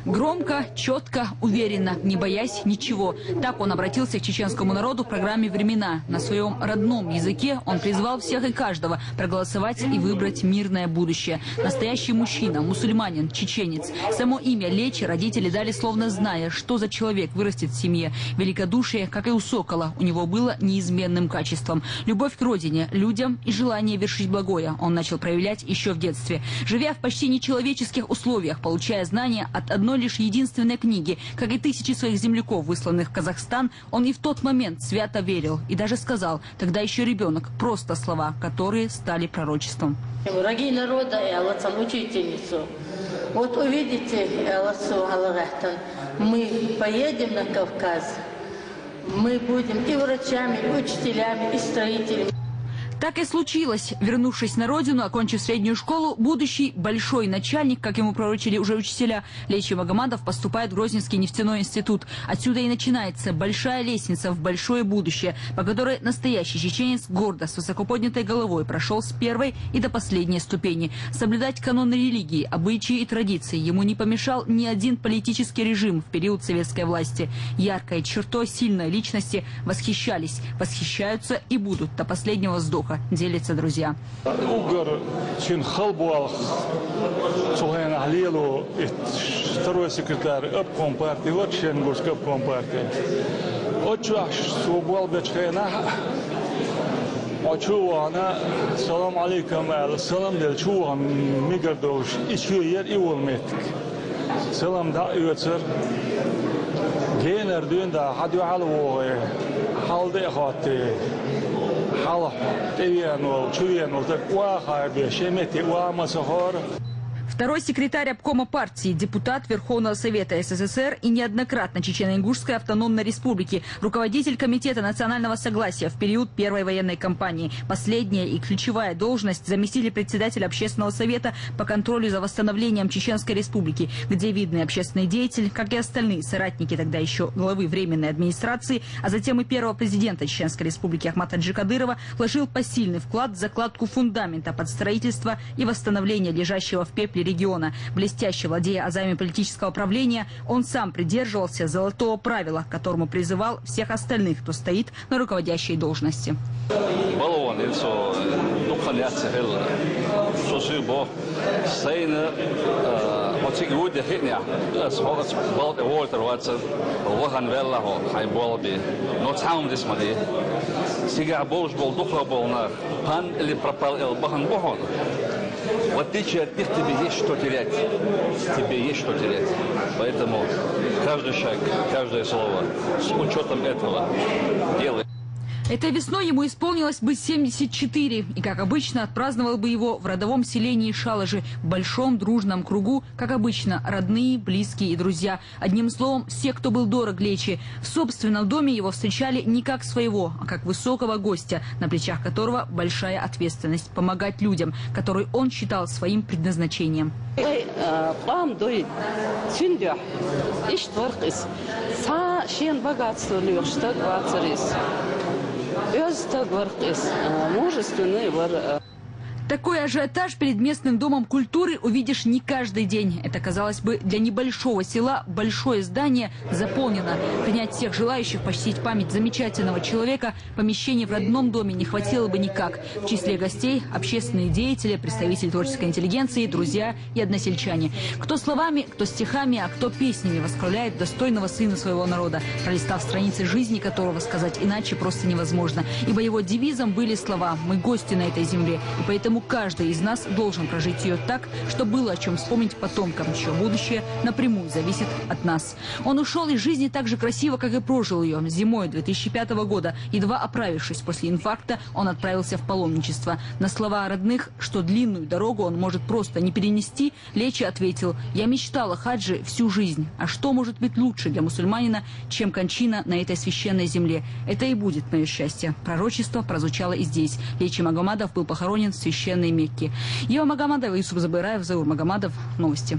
Громко, четко, уверенно, не боясь ничего. Так он обратился к чеченскому народу в программе «Времена». На своем родном языке он призвал всех и каждого проголосовать и выбрать мирное будущее. Настоящий мужчина, мусульманин, чеченец. Само имя Лечи родители дали, словно зная, что за человек вырастет в семье. Великодушие, как и у сокола, у него было неизменным качеством. Любовь к родине, людям и желание вершить благое он начал проявлять еще в детстве. Живя в почти нечеловеческих условиях, получая знания от одной лишь единственной книги, как и тысячи своих земляков, высланных в Казахстан, он и в тот момент свято верил и даже сказал, тогда еще ребенок, просто слова, которые стали пророчеством. Враги народа и Аллах учительницу. Вот увидите, мы поедем на Кавказ, мы будем и врачами, и учителями, и строителями. Так и случилось. Вернувшись на родину, окончив среднюю школу, будущий большой начальник, как ему пророчили уже учителя, Лечи Магомадов поступает в Грозненский нефтяной институт. Отсюда и начинается большая лестница в большое будущее, по которой настоящий чеченец гордо, с высоко поднятой головой прошел с первой и до последней ступени. Соблюдать каноны религии, обычаи и традиции ему не помешал ни один политический режим в период советской власти. Яркой чертой сильной личности восхищались, восхищаются и будут до последнего вздоха. Делятся друзья. Второй секретарь обком партии, вот член горском партии. Салам алейкум, салам дел чуван мигрдош, ичуер и волметик. Салам да юцер. Генер дюнда хадю алво халде хати. Второй секретарь обкома партии, депутат Верховного Совета СССР и неоднократно Чечено-Ингушской автономной республики, руководитель Комитета национального согласия в период Первой военной кампании. Последняя и ключевая должность – заместитель председателя Общественного совета по контролю за восстановлением Чеченской республики, где видный общественный деятель, как и остальные соратники тогда еще главы Временной администрации, а затем и первого президента Чеченской республики Ахмата Хаджи Кадырова, вложил посильный вклад в закладку фундамента под строительство и восстановление лежащего в пепле региона. Блестяще владея азами политического правления, он сам придерживался золотого правила, к которому призывал всех остальных, кто стоит на руководящей должности. В отличие от них, тебе есть что терять. Тебе есть что терять. Поэтому каждый шаг, каждое слово с учетом этого делай. Этой весной ему исполнилось бы 74, и, как обычно, отпраздновал бы его в родовом селении Шалажи, в большом дружном кругу, как обычно, родные, близкие и друзья. Одним словом, все, кто был дорог Лечи. В собственном доме его встречали не как своего, а как высокого гостя, на плечах которого большая ответственность – помогать людям, которые он считал своим предназначением. Такой ажиотаж перед местным домом культуры увидишь не каждый день. Это, казалось бы, для небольшого села большое здание заполнено. Принять всех желающих почтить память замечательного человека помещений в родном доме не хватило бы никак. В числе гостей – общественные деятели, представители творческой интеллигенции, друзья и односельчане. Кто словами, кто стихами, а кто песнями восхваляет достойного сына своего народа, пролистав страницы жизни которого сказать иначе просто невозможно. Ибо его девизом были слова «Мы гости на этой земле», и поэтому каждый из нас должен прожить ее так, чтобы было о чем вспомнить потомкам, чье будущее напрямую зависит от нас. Он ушел из жизни так же красиво, как и прожил ее. Зимой 2005 года, едва оправившись после инфаркта, он отправился в паломничество. На слова родных, что длинную дорогу он может просто не перенести, Лечи ответил: «Я мечтал о хаджи всю жизнь. А что может быть лучше для мусульманина, чем кончина на этой священной земле? Это и будет мое счастье». Пророчество прозвучало и здесь. Лечи Магомадов был похоронен в священной Мекке. Ева Магомадова, Юсуп Забираев, Заур Магомадов. Новости.